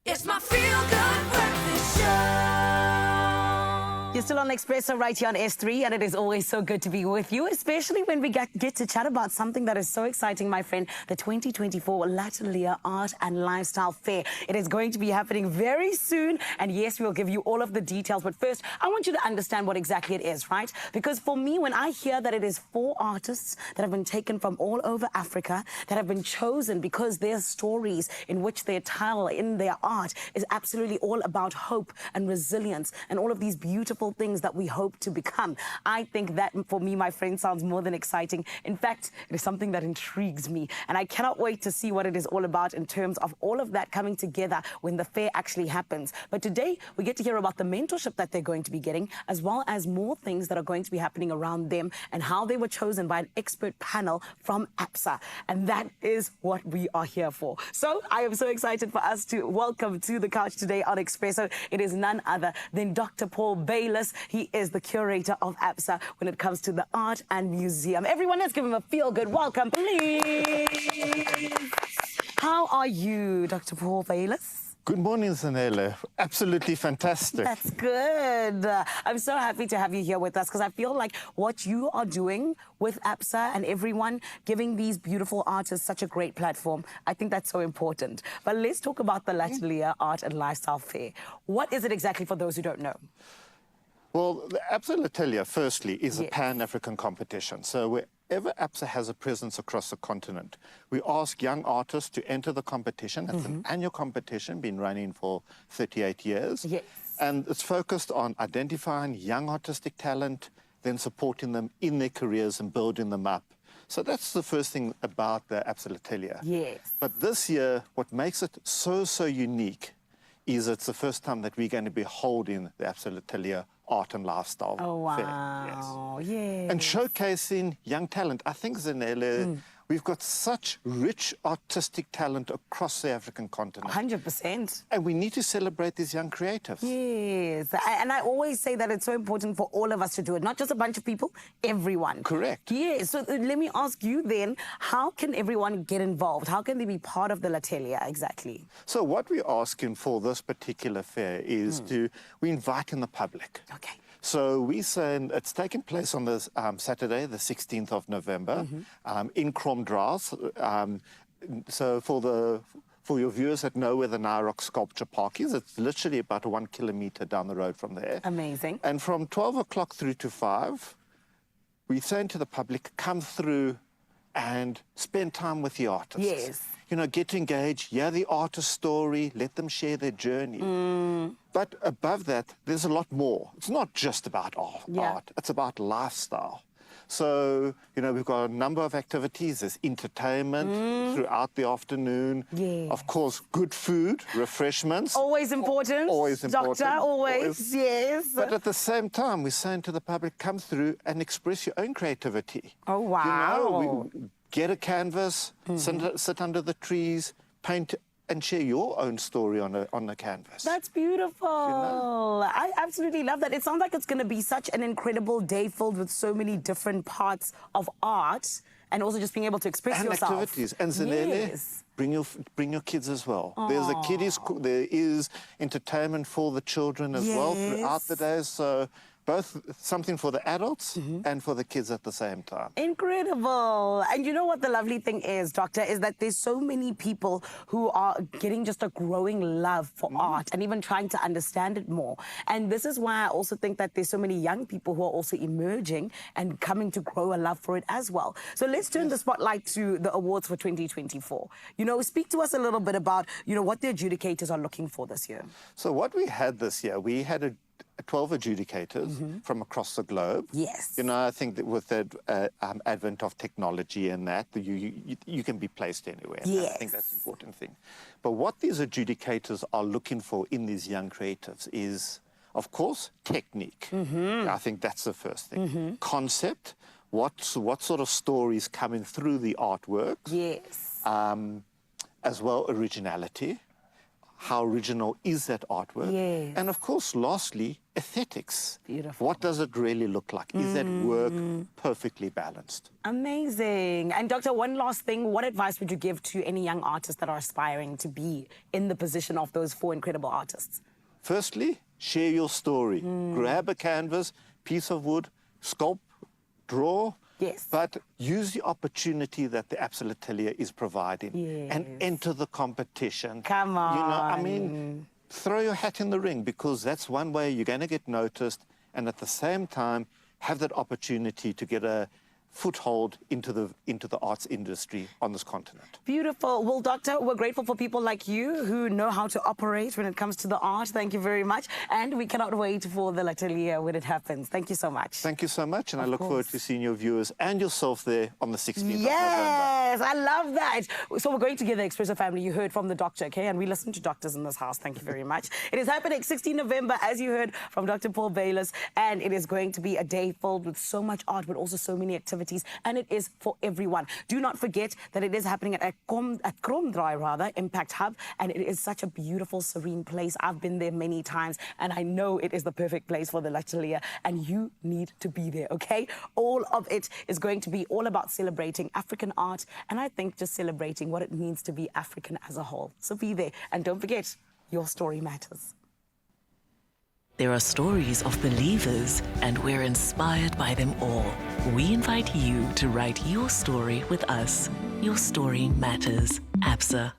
It's my feel-good breakfast show. You're still on Expresso right here on S3, and it is always so good to be with you, especially when we get to chat about something that is so exciting, my friend, the 2024 Atelier Art and Lifestyle Fair. It is going to be happening very soon, and yes, we'll give you all of the details. But first, I want you to understand what exactly it is, right? Because for me, when I hear that it is 4 artists that have been taken from all over Africa, that have been chosen because their stories in which they tell in their art is absolutely all about hope and resilience and all of these beautiful things that we hope to become. I think that, for me, my friend, sounds more than exciting. In fact, it is something that intrigues me, and I cannot wait to see what it is all about in terms of all of that coming together when the fair actually happens. But today, we get to hear about the mentorship that they're going to be getting, as well as more things that are going to be happening around them and how they were chosen by an expert panel from ABSA. And that is what we are here for. So I am so excited for us to welcome to the couch today on Expresso. It is none other than Dr. Paul Bayless. He is the curator of ABSA when it comes to the art and museum. Everyone, let's give him a feel-good welcome, please. How are you, Dr. Paul Bayless? Good morning, Zanele. Absolutely fantastic. That's good. I'm so happy to have you here with us because I feel like what you are doing with ABSA and everyone giving these beautiful artists such a great platform, I think that's so important. But let's talk about the Atelier Art and Lifestyle Fair. What is it exactly for those who don't know? Well, the ABSA Atelier, firstly, is a Pan-African competition. So wherever ABSA has a presence across the continent, we ask young artists to enter the competition. It's an annual competition, been running for 38 years. Yes. And it's focused on identifying young artistic talent, then supporting them in their careers and building them up. So that's the first thing about the ABSA Atelier. Yes. But this year, what makes it so unique is it's the first time that we're going to be holding the ABSA Atelier Art and Lifestyle Fair. Yes. And showcasing young talent. I think, Zanele, we've got such rich artistic talent across the African continent. 100%. And we need to celebrate these young creatives. Yes. And I always say that it's so important for all of us to do it, not just a bunch of people, everyone. Correct. Yes. So let me ask you then, how can everyone get involved? How can they be part of the Atelier exactly? So what we're asking for this particular fair is we're inviting the public. Okay. So we say it's taking place on this Saturday, the 16th of November, in Kromdraas. So for your viewers that know where the Nairok Sculpture Park is, it's literally about 1 kilometer down the road from there. Amazing. And from 12 o'clock through to 5, we're saying to the public, come through and spend time with the artists. Yes. You know, get engaged, hear the artist's story, let them share their journey. But above that, there's a lot more. It's not just about art, it's about lifestyle. So, you know, we've got a number of activities. There's entertainment throughout the afternoon. Yes. Of course, good food, refreshments. Always important. Always important. Doctor, always. Yes. But at the same time, we're saying to the public, come through and express your own creativity. Oh, wow. You know, get a canvas, sit under the trees, paint and share your own story on the canvas. That's beautiful. You know? I absolutely love that. It sounds like it's going to be such an incredible day filled with so many different parts of art and also just being able to express and yourself. Activities. And Zanele, Yes. bring your kids as well. Aww. There's a kiddies, there is entertainment for the children as well throughout the day. So both something for the adults and for the kids at the same time. Incredible. And you know what the lovely thing is, Doctor, is that there's so many people who are getting just a growing love for art and even trying to understand it more. And this is why I also think that there's so many young people who are also emerging and coming to grow a love for it as well. So let's turn the spotlight to the awards for 2024. You know, speak to us a little bit about, you know, what the adjudicators are looking for this year. So what we had this year, we had 12 adjudicators from across the globe. Yes. You know, I think that with the advent of technology and that, you can be placed anywhere. Yes. I think that's an important thing. But what these adjudicators are looking for in these young creatives is, of course, technique. I think that's the first thing. Concept, what sort of stories coming through the artwork. Yes. As well, originality. how original is that artwork? Yes. And of course, lastly, aesthetics. Beautiful. What does it really look like? Is that work perfectly balanced? Amazing. And Doctor, one last thing, what advice would you give to any young artists that are aspiring to be in the position of those 4 incredible artists? Firstly, share your story. Grab a canvas, piece of wood, sculpt, draw. Yes. But use the opportunity that the ABSA Atelier is providing and Yes. enter the competition. Come on. You know, I mean, throw your hat in the ring, because that's one way you're going to get noticed, and at the same time have that opportunity to get a foothold into the arts industry on this continent. Beautiful. Well, Doctor, we're grateful for people like you who know how to operate when it comes to the art. Thank you very much. And we cannot wait for the Atelier when it happens. Thank you so much. Thank you so much, and I look forward course. to seeing your viewers and yourself there on the 16th of November. Yes, I love that. So we're going together, Expresso family. You heard from the doctor, okay? And we listen to doctors in this house. Thank you very much. It is happening 16 November, as you heard from Dr. Paul Bayless. And it is going to be a day filled with so much art, but also so many activities. And it is for everyone. Do not forget that it is happening at Kromdraai, rather, Impact Hub. And it is such a beautiful, serene place. I've been there many times, and I know it is the perfect place for the Atelier. And you need to be there, okay? All of it is going to be all about celebrating African art, and I think just celebrating what it means to be African as a whole. So be there, and don't forget, your story matters. There are stories of believers, and we're inspired by them all. We invite you to write your story with us. Your story matters. ABSA.